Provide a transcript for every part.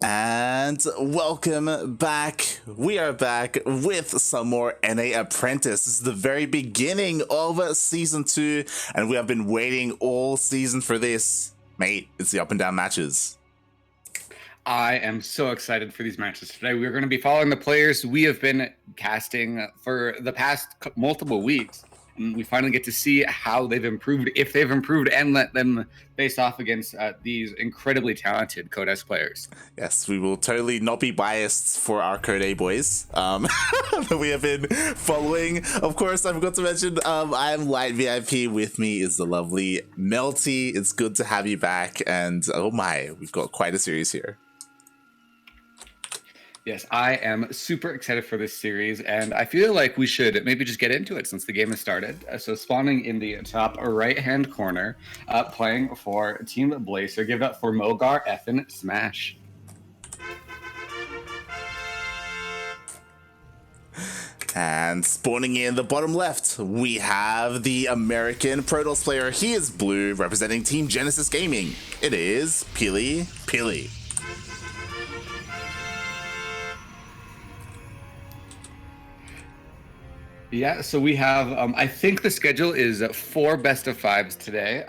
And welcome back. We are back with some more NA Apprentice. This is the very beginning of Season 2, and we have been waiting all season for this. Mate, it's the up and down matches. I am so excited for these matches today. We're going to be following the players we have been casting for the past multiple weeks. And we finally get to see how they've improved, if they've improved, and let them face off against these incredibly talented Code S players. Yes, we will totally not be biased for our Code A boys that we have been following. Of course, I forgot to mention, I'm Light VIP. With me is the lovely mLty. It's good to have you back. And oh my, we've got quite a series here. Yes, I am super excited for this series, and I feel like we should maybe just get into it since the game has started. So spawning in the top right-hand corner, playing for Team Blazer, give it up for MogarFNSMASH. And spawning in the bottom left, we have the American Protoss player. He is blue, representing Team Genesis Gaming. It is PiLiPiLi. Yeah, so we have, I think the schedule is 4 best of 5s today.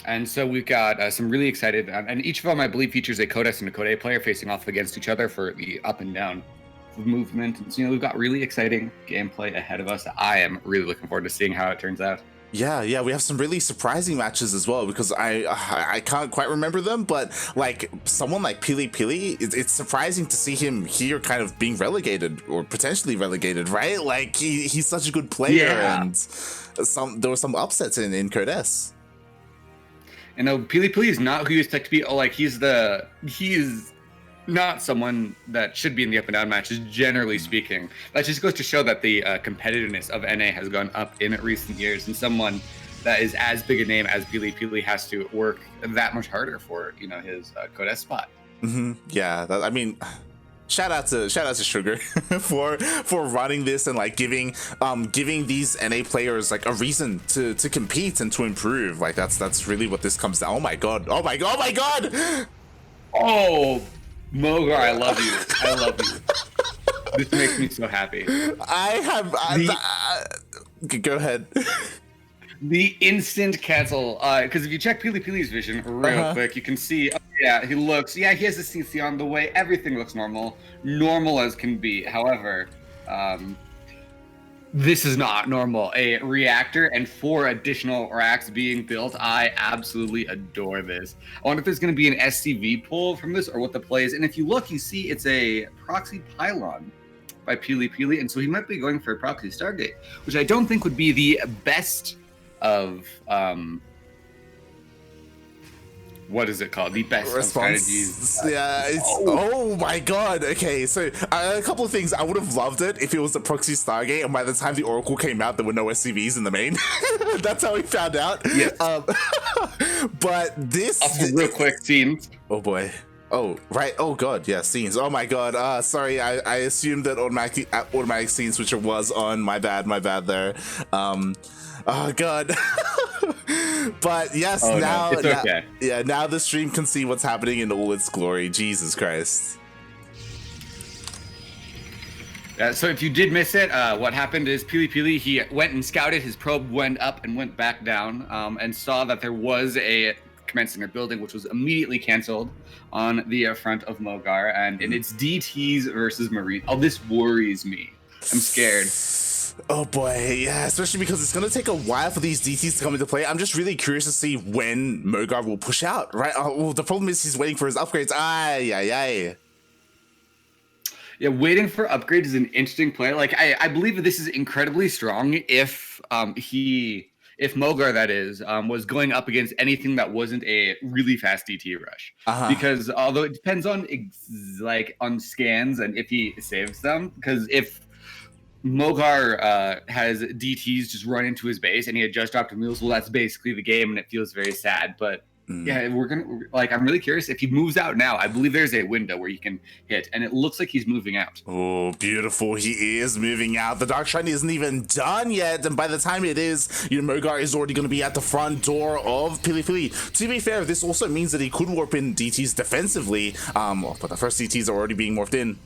And so we've got some really excited, and each of them, I believe, features a Code S and a Code A player facing off against each other for the up and down movement. And so, we've got really exciting gameplay ahead of us. I am really looking forward to seeing how it turns out. Yeah, we have some really surprising matches as well, because I can't quite remember them, but like someone like PiLiPiLi, it's surprising to see him here kind of being relegated or potentially relegated, right? Like he's such a good player, and there were some upsets in Code S. You know, PiLiPiLi is not who you expect to be. He's not someone that should be in the up and down matches, generally speaking. That just goes to show that the competitiveness of NA has gone up in recent years, and someone that is as big a name as PiLiPiLi has to work that much harder for his Code S spot. Yeah, I mean, shout out to Sugar for running this and like giving these NA players like a reason to compete and to improve. Like that's really what this comes down. Oh my god! Oh, Mogar, I love you. I love you. This makes me so happy. Go ahead. The instant cancel, because if you check PiLiPiLi's vision real quick, you can see, he has the CC on the way. Everything looks normal as can be. However, this is not normal. A reactor and 4 additional racks being built. I absolutely adore this. I wonder if there's going to be an SCV pull from this or what the play is. And if you look, you see it's a proxy pylon by PiLiPiLi. And so he might be going for a proxy Stargate, which I don't think would be the best of what is it called? The best strategies. Yeah, oh my god. Okay, so a couple of things. I would have loved it if it was a proxy Stargate, and by the time the Oracle came out, there were no SCVs in the main. That's how we found out. Yes. But this real quick scenes. Oh boy. Oh right. Oh god. Yeah, scenes. Oh my god. Sorry. I assumed that automatic scene switcher was on. My bad there. Oh god. But yes, now the stream can see what's happening in all its glory. Jesus Christ. So if you did miss it, what happened is PiLiPiLi, he went and scouted, his probe went up and went back down, and saw that there was a command center building, which was immediately canceled on the front of Mogar, and it's DTs versus Marine. Oh, this worries me. I'm scared. Oh boy, yeah, especially because it's going to take a while for these DTs to come into play. I'm just really curious to see when Mogar will push out, right? Well, the problem is he's waiting for his upgrades. Yeah, waiting for upgrades is an interesting play. Like, I believe that this is incredibly strong if Mogar, that is, was going up against anything that wasn't a really fast DT rush. Because although it depends on scans and if he saves them, because if Mogar has DTs just run into his base and he had just dropped a mules, well, that's basically the game, and it feels very sad. But Yeah, we're gonna like. I'm really curious if he moves out now. I believe there's a window where you can hit, and it looks like he's moving out. Oh, beautiful. He is moving out. The Dark Shiny isn't even done yet. And by the time it is, you know, Mogar is already going to be at the front door of PiLiPiLi. To be fair, this also means that he could warp in DTs defensively. But the first DTs are already being morphed in.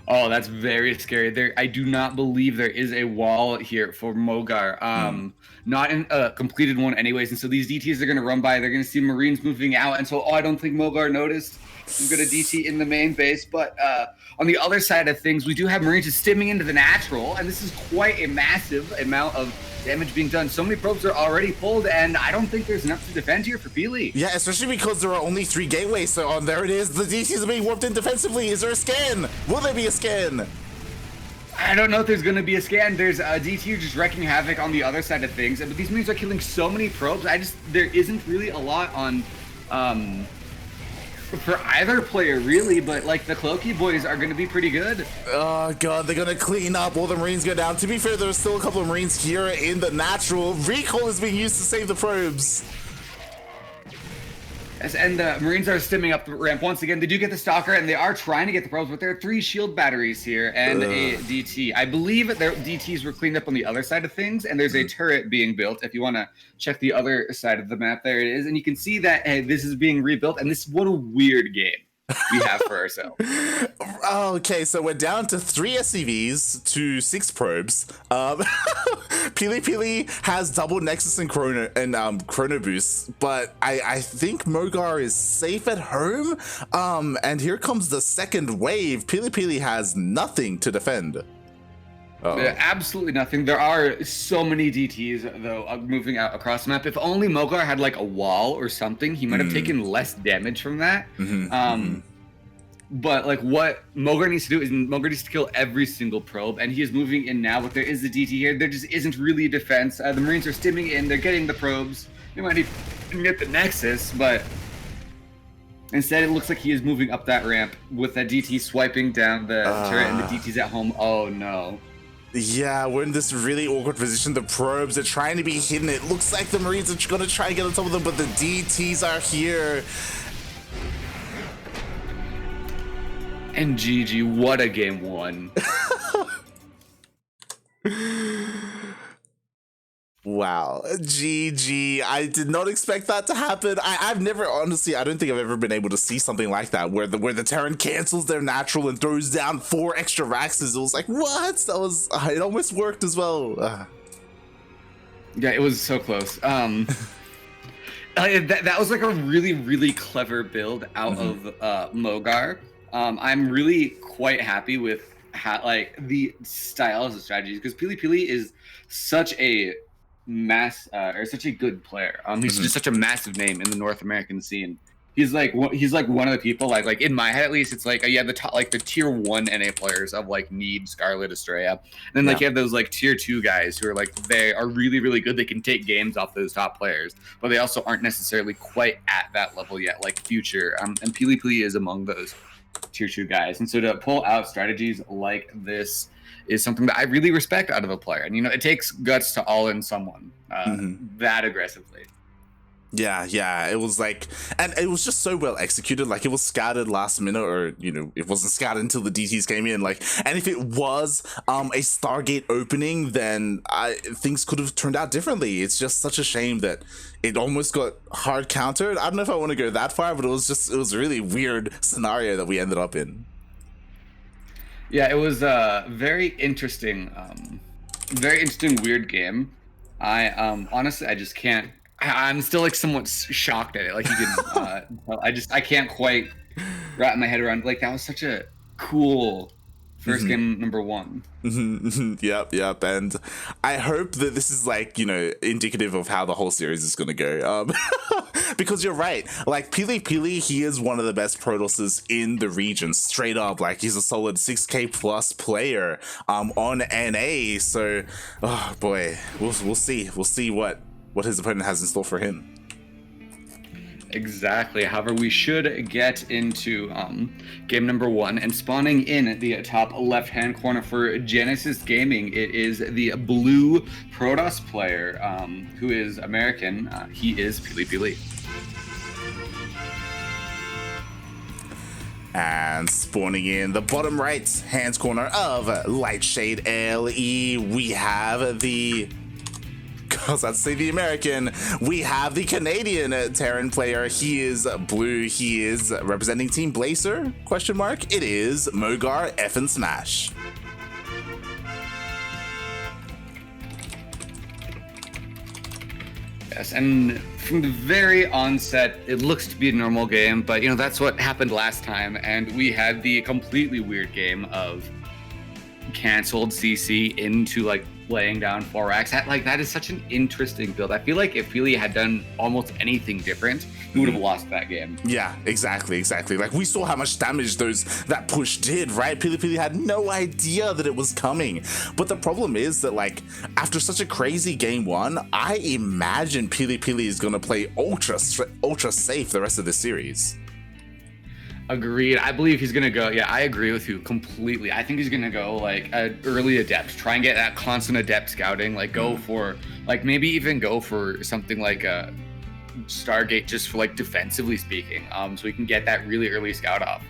Oh, that's very scary. There, I do not believe there is a wall here for Mogar. Not in a completed one, anyways. And so these DTs are going to run by. They're going to see Marines moving out, and so I don't think Mogar noticed. I'm going to DT in the main base, but on the other side of things, we do have Marines just stimming into the natural, and this is quite a massive amount of damage being done. So many probes are already pulled, and I don't think there's enough to defend here for Pili. Yeah, especially because there are only 3 gateways. So there it is. The DTs are being warped in defensively. Is there a scan? Will there be a scan? I don't know if there's going to be a scan. There's a DT just wrecking havoc on the other side of things. But these Marines are killing so many probes. There isn't really a lot on for either player, really. But like the Cloaky boys are going to be pretty good. Oh god, they're gonna clean up. All the Marines go down. To be fair, there's still a couple of Marines here in the natural. Recall is being used to save the probes. And the Marines are stimming up the ramp once again. They do get the Stalker, and they are trying to get the probes, but there are 3 shield batteries here and a DT. I believe their DTs were cleaned up on the other side of things, and there's a turret being built. If you want to check the other side of the map, there it is. And you can see that, hey, this is being rebuilt, and this what a weird game we have for ourselves. Okay, so we're down to 3 SCVs to 6 probes. PiLiPiLi has double Nexus and Chrono Boost, but I think Mogar is safe at home. And here comes the second wave. PiLiPiLi has nothing to defend. Absolutely nothing. There are so many DTs, though, moving out across the map. If only Mogar had, like, a wall or something, he might have taken less damage from that. But, like, what Mogar needs to do is Mogar needs to kill every single probe, and he is moving in now, but there is a DT here. There just isn't really a defense. The Marines are stimming in. They're getting the probes. They might even get the Nexus, but instead it looks like he is moving up that ramp with that DT swiping down the turret, and the DT's at home. Oh, no. Yeah, we're in this really awkward position. The probes are trying to be hidden. It looks like the Marines are going to try and get on top of them, but the DTs are here. And GG, what a game 1. Wow, GG. I did not expect that to happen. I've never, honestly, I don't think I've ever been able to see something like that where the Terran cancels their natural and throws down 4 extra Raxes. It was like, what? That was, it almost worked as well. Yeah, it was so close. That was like a really, really clever build out of Mogar. I'm really quite happy with how, like, the styles of strategies, because PiLiPiLi is such a such a good player. He's just such a massive name in the North American scene. He's like one of the people, like in my head at least, it's like the top, like the tier 1 NA players of like Need, Scarlet, Estrella, and then you have those like tier 2 guys who are like, they are really, really good. They can take games off those top players, but they also aren't necessarily quite at that level yet, like Future. And PiLiPiLi is among those tier 2 guys, and so to pull out strategies like this is something that I really respect out of a player. And, you know, it takes guts to all in someone that aggressively. Yeah, it was like, and it was just so well executed. Like, it was scouted last minute, or, you know, it wasn't scouted until the DTs came in. Like, and if it was a Stargate opening, then things could have turned out differently. It's just such a shame that it almost got hard countered. I don't know if I want to go that far, but it was a really weird scenario that we ended up in. Yeah, it was a very interesting, weird game. I honestly, I just can't. I'm still like somewhat shocked at it. Like, you can, I can't quite wrap my head around. Like, that was such a cool first game number 1. Yep. And I hope that this is, like, you know, indicative of how the whole series is gonna go. Because you're right. Like, PiLiPiLi, he is one of the best Protosses in the region, straight up. Like, he's a solid 6K plus player on NA. So, oh boy, we'll see. We'll see what his opponent has in store for him. Exactly. However, we should get into game number 1, and spawning in the top left-hand corner for Genesis Gaming, it is the blue Protoss player, who is American. He is PiLiPiLi. And spawning in the bottom right hand corner of Lightshade LE, we have the... I'd say the American. We have the Canadian Terran player. He is blue. He is representing Team Blazer? Question mark. It is MogarFNSMASH. Yes, and from the very onset, it looks to be a normal game, but that's what happened last time, and we had the completely weird game of canceled CC into like laying down 4 racks. That is such an interesting build. I feel like if Pili had done almost anything different, he would have lost that game. Yeah, exactly. Like, we saw how much damage that push did, right? PiLiPiLi had no idea that it was coming. But the problem is that, like, after such a crazy game 1, I imagine PiLiPiLi is going to play ultra safe the rest of the series. Agreed. I believe he's going to go. Yeah, I agree with you completely. I think he's going to go like an early adept, try and get that constant adept scouting, like go for, like maybe even go for something like a Stargate just for like defensively speaking, so he can get that really early scout off.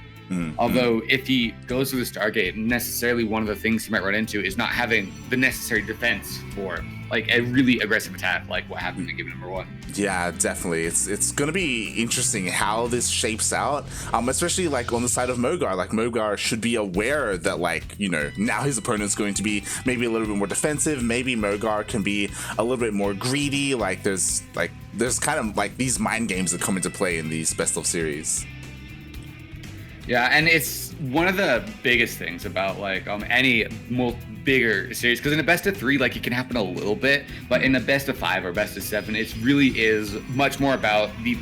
Although if he goes to the Stargate, necessarily one of the things he might run into is not having the necessary defense for like a really aggressive attack, like what happened in game number 1. Yeah, definitely. It's gonna be interesting how this shapes out, especially like on the side of Mogar. Like, Mogar should be aware that, like, now his opponent's going to be maybe a little bit more defensive. Maybe Mogar can be a little bit more greedy. Like, there's kind of like these mind games that come into play in these best of series. Yeah, and it's one of the biggest things about like any bigger series, because in a best of 3, like, it can happen a little bit, but in a best of 5 or best of 7, it really is much more about the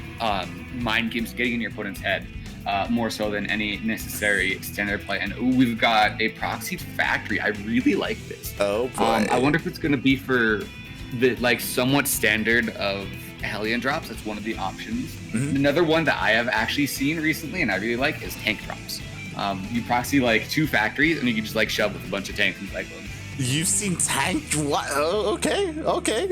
mind games getting in your opponent's head, more so than any necessary standard play. And we've got a proxied factory. I really like this. Oh boy. I wonder if it's going to be for the like somewhat standard of Hellion drops. That's one of the options. Another one that I have actually seen recently and I really like is tank drops. You proxy like 2 factories and you can just like shove with a bunch of tanks and cycle them. You've seen tank? What? Oh, okay.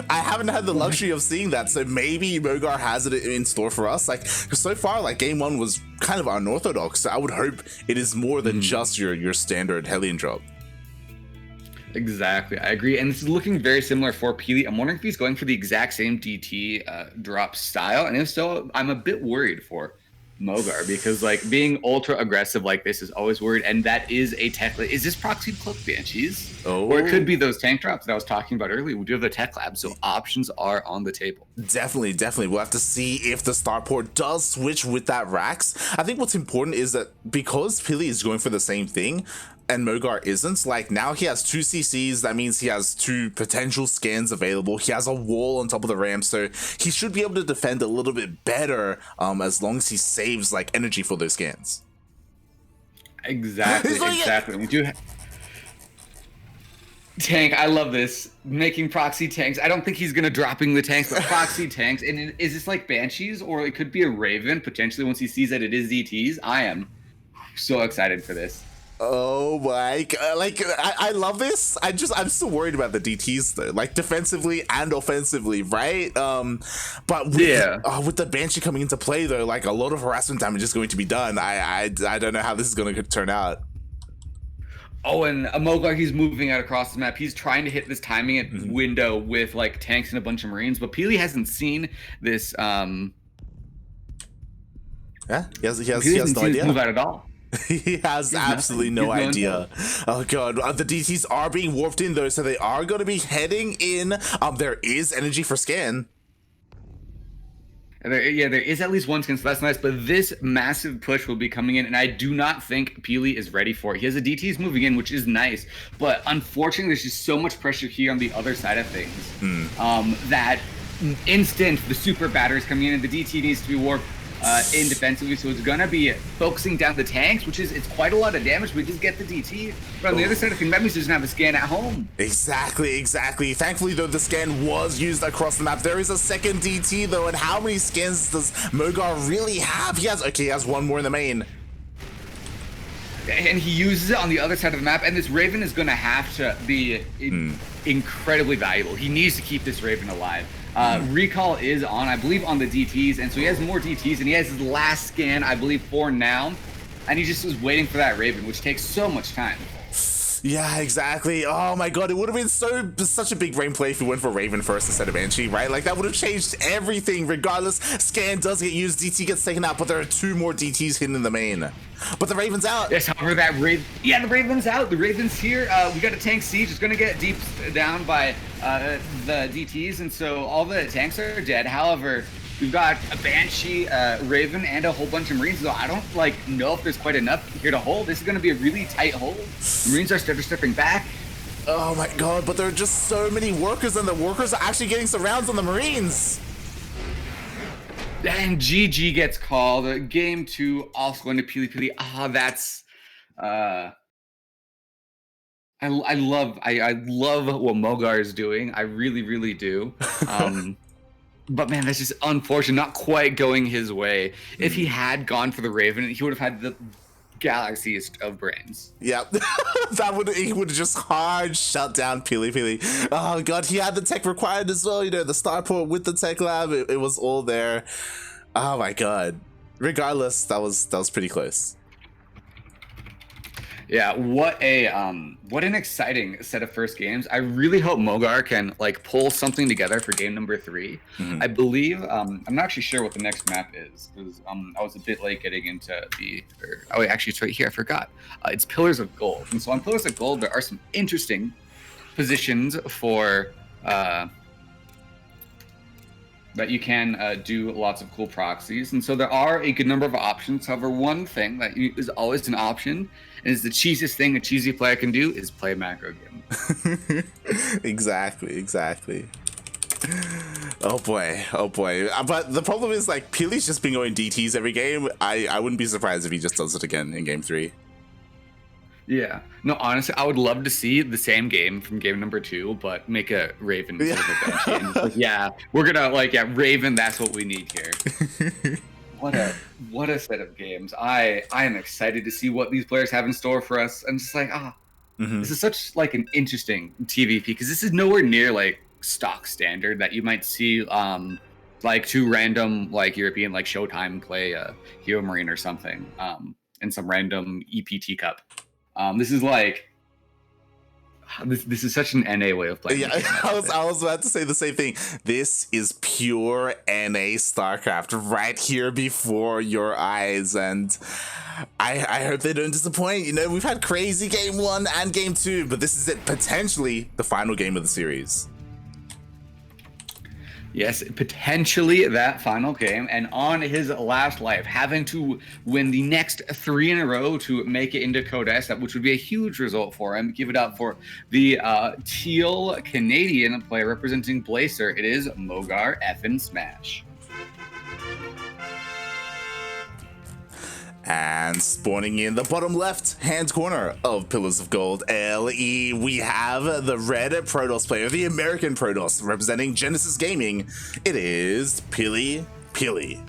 I haven't had the luxury of seeing that, so maybe Mogar has it in store for us. Like, so far, like, game 1 was kind of unorthodox, so I would hope it is more than just your standard Hellion drop. Exactly, I agree. And this is looking very similar for Pili. I'm wondering if he's going for the exact same DT drop style, and if so, I'm a bit worried for Mogar, because like being ultra aggressive like this is always worried, and that is a tech. Is this proxied cloak banshees? Or it could be those tank drops that I was talking about earlier. We do have the tech lab, so options are on the table. Definitely. We'll have to see if the starport does switch with that Rax. I think what's important is that because Pili is going for the same thing and Mogar isn't, like, now he has 2 CCs. That means he has 2 potential scans available. He has a wall on top of the ramp, so he should be able to defend a little bit better, as long as he saves like energy for those scans. Exactly. We do tank. I love this, making proxy tanks. I don't think he's gonna dropping the tanks, but proxy tanks. And is this like banshees, or it could be a raven potentially once he sees that it is DTs? I am so excited for this. Oh my god, like, I love this. I'm still worried about the DTs though, like defensively and offensively, right? But with the Banshee coming into play though, like, a lot of harassment damage is going to be done. I don't know how this is going to turn out. Oh, and Mogar, he's moving out across the map. He's trying to hit this timing window with like tanks and a bunch of Marines, but Pili hasn't seen this. Yeah, he has no idea. Move out at all. He has absolutely no idea. Oh god, the DTs are being warped in though, so they are going to be heading in. There is energy for scan. There is at least 1 scan, so that's nice. But this massive push will be coming in, and I do not think Pili is ready for it. He has the DTs moving in, which is nice, but unfortunately, there's just so much pressure here on the other side of things that instant the super batteries coming in, and the DT needs to be warped. in defensively, so it's gonna be focusing down the tanks, which is, it's quite a lot of damage. We just get the DT, but on the other side of things, that means doesn't have a scan at home. Exactly. Thankfully, though, the scan was used across the map. There is a second DT, though, and how many scans does Mogar really have? He has one more in the main. And he uses it on the other side of the map, and this Raven is gonna have to be incredibly valuable. He needs to keep this Raven alive. Recall is on, I believe, on the DTs, and so he has more DTs, and he has his last scan, I believe, for now, and he just was waiting for that Raven, which takes so much time. Yeah, exactly. Oh my god, it would have been such a big brain play if we went for Raven first instead of Banshee, right? Like, that would have changed everything. Regardless, scan does get used, DT gets taken out, but there are 2 more DTs hidden in the main. But the Raven's out. Yes, however, that Raven, the Raven's out. The Raven's here. We got a tank siege. It's gonna get deep down by the DTs, and so all the tanks are dead. However, we've got a Banshee, Raven, and a whole bunch of Marines. So I don't know if there's quite enough here to hold. This is gonna be a really tight hold. The Marines are stepping back. Oh my god, but there are just so many workers, and the workers are actually getting some rounds on the Marines. And GG gets called. Game 2 also going to PiLiPiLi. That's I love what Mogar is doing. I really do. But man, that's just unfortunate. Not quite going his way. If he had gone for the Raven, he would have had the galaxiest of brains. Yeah, he would have just hard shut down PiLiPiLi. Oh god, he had the tech required as well. The starport with the tech lab. It was all there. Oh my god. Regardless, that was pretty close. Yeah, what an exciting set of first games. I really hope Mogar can pull something together for game number 3. I believe I'm not actually sure what the next map is, because I was a bit late getting into actually it's right here, I forgot. It's Pillars of Gold. And so on Pillars of Gold there are some interesting positions for that you can do lots of cool proxies, and so there are a good number of options. However, one thing that is always an option, and is the cheesiest thing a cheesy player can do, is play a macro game. Exactly. Oh boy. But the problem is, PiLi's just been going DTs every game. I wouldn't be surprised if he just does it again in game 3. Yeah. No, honestly, I would love to see the same game from game number 2, but make a Raven instead of a Banshee. We're gonna Raven. That's what we need here. What a set of games. I am excited to see what these players have in store for us. I'm just this is such an interesting TVP, because this is nowhere near stock standard that you might see 2 random European Showtime play a Hero Marine or something in some random EPT Cup. This is this is such an NA way of playing. Yeah, I was about to say the same thing. This is pure NA StarCraft right here before your eyes, and I hope they don't disappoint. We've had crazy game 1 and game 2, but this is potentially the final game of the series. Yes, potentially that final game, and on his last life, having to win the next 3 in a row to make it into Code S, which would be a huge result for him. Give it up for the teal Canadian player representing Blazer. It is MogarFNSMASH. And spawning in the bottom left hand corner of Pillars of Gold LE, we have the red Protoss player, the American Protoss, representing Genesis Gaming. It is PiLiPiLi.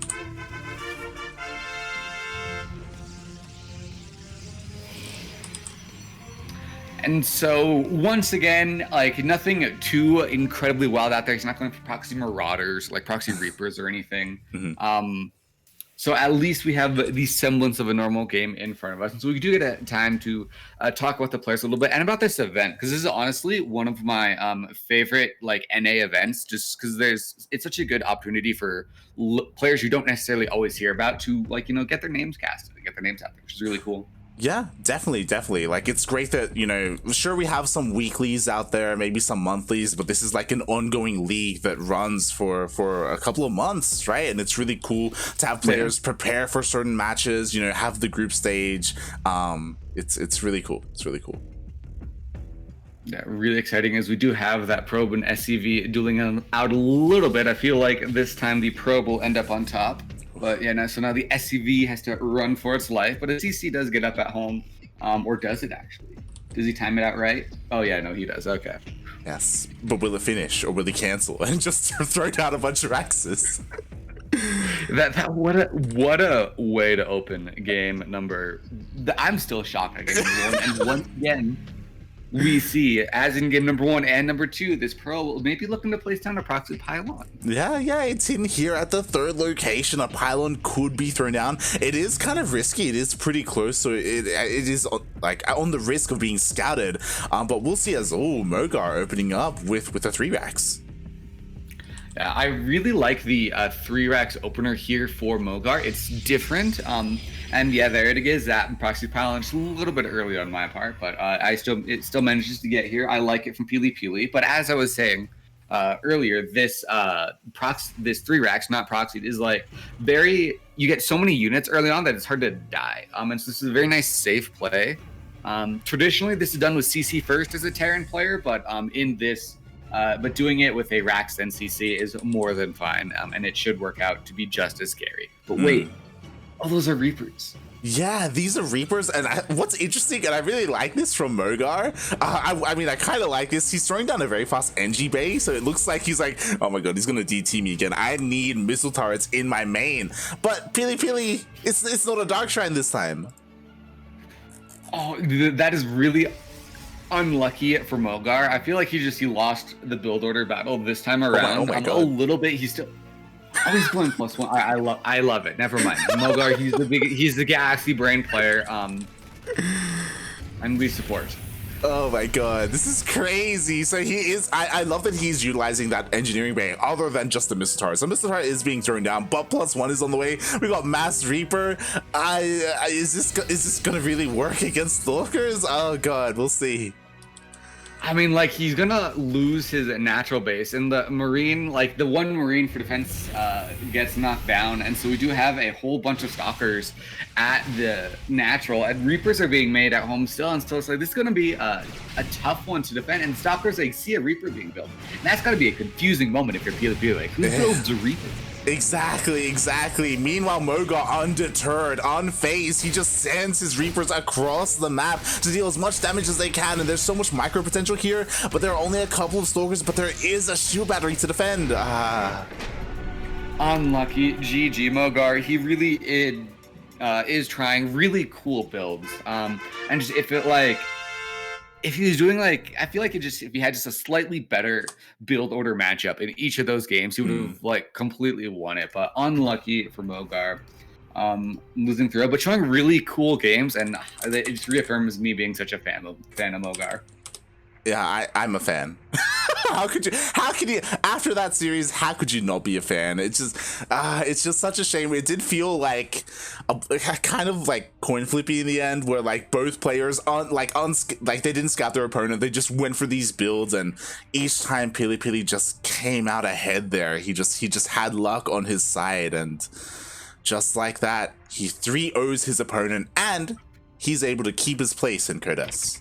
And so once again, nothing too incredibly wild out there. He's not going for proxy Marauders, proxy Reapers or anything. So at least we have the semblance of a normal game in front of us. And so we do get a time to talk about the players a little bit and about this event, because this is honestly one of my favorite NA events, just because it's such a good opportunity for players you don't necessarily always hear about to get their names casted and get their names out there, which is really cool. Yeah, definitely. It's great that, sure, we have some weeklies out there, maybe some monthlies, but this is an ongoing league that runs for a couple of months, right? And it's really cool to have players prepare for certain matches, have the group stage. It's really cool. It's really cool. Yeah, really exciting, as we do have that probe and SCV dueling out a little bit. I feel like this time the probe will end up on top. But yeah, so now the SCV has to run for its life, but a CC does get up at home, or does it actually? Does he time it out right? Oh yeah, no, he does. Okay. Yes, but will it finish or will he cancel and just throw down a bunch of axes? What a way to open game number. I'm still shocked at game number 1, and once again, we see, as in game number 1 and number 2, this pro may be looking to place down a proxy pylon. Yeah, it's in here at the 3rd location. A pylon could be thrown down. It is kind of risky. It is pretty close, so it is like on the risk of being scouted. But we'll see as Mogar opening up with the 3 racks. Yeah, I really like the 3 racks opener here for Mogar. It's different. And yeah, there it is. That proxy pylon just a little bit early on my part, but it still manages to get here. I like it from PiLiPiLi. But as I was saying earlier, this 3 racks, not proxied, is like you get so many units early on that it's hard to die. And so this is a very nice safe play. Traditionally, this is done with CC first as a Terran player, but in this. But doing it with a Rax and CC is more than fine, and it should work out to be just as scary. But wait, those are Reapers. Yeah, these are Reapers, and what's interesting, and I really like this from Mogar, I mean, I kind of like this. He's throwing down a very fast NG bay, so it looks like he's like, oh my god, he's gonna DT me again. I need missile turrets in my main. But PiLiPiLi, it's not a Dark Shrine this time. Oh, that is really unlucky for Mogar. I feel like he lost the build order battle this time around. Oh my god. A little bit. He's still. Oh, he's going +1. I love it. Never mind. Mogar. He's the galaxy brain player. And we support. Oh my god, this is crazy. So he is. I love that he's utilizing that engineering bay other than just the missile turret. So missile turret is being thrown down, but +1 is on the way. We got Mass Reaper. Is this gonna really work against Stalkers? Oh god, we'll see. I mean, like, he's gonna lose his natural base, and the Marine, like, the one Marine for defense gets knocked down, and so we do have a whole bunch of Stalkers at the natural, and Reapers are being made at home still, and still it's like, this is gonna be a tough one to defend, and Stalkers, like, see a Reaper being built. And that's gotta be a confusing moment if you're PiLiPiLi, like, who builds a Reaper? Exactly. Meanwhile, Mogar, undeterred, unfazed, he just sends his Reapers across the map to deal as much damage as they can, and there's so much micro potential here, but there are only a couple of Stalkers, but there is a shield battery to defend. Unlucky. GG Mogar. He really is trying really cool builds. And just if he was doing like, I feel like if he had just a slightly better build order matchup in each of those games, he would have like completely won it. But unlucky for Mogar, losing through, but showing really cool games, and it just reaffirms me being such a fan of Mogar. Yeah, I'm a fan. How could you after that series, how could you not be a fan? It's just such a shame. It did feel like kind of like coin flippy in the end, where like both players they didn't scout their opponent, they just went for these builds, and each time PiLiPiLi just came out ahead there. He just had luck on his side, and just like that, he 3-0s his opponent, and he's able to keep his place in Codes.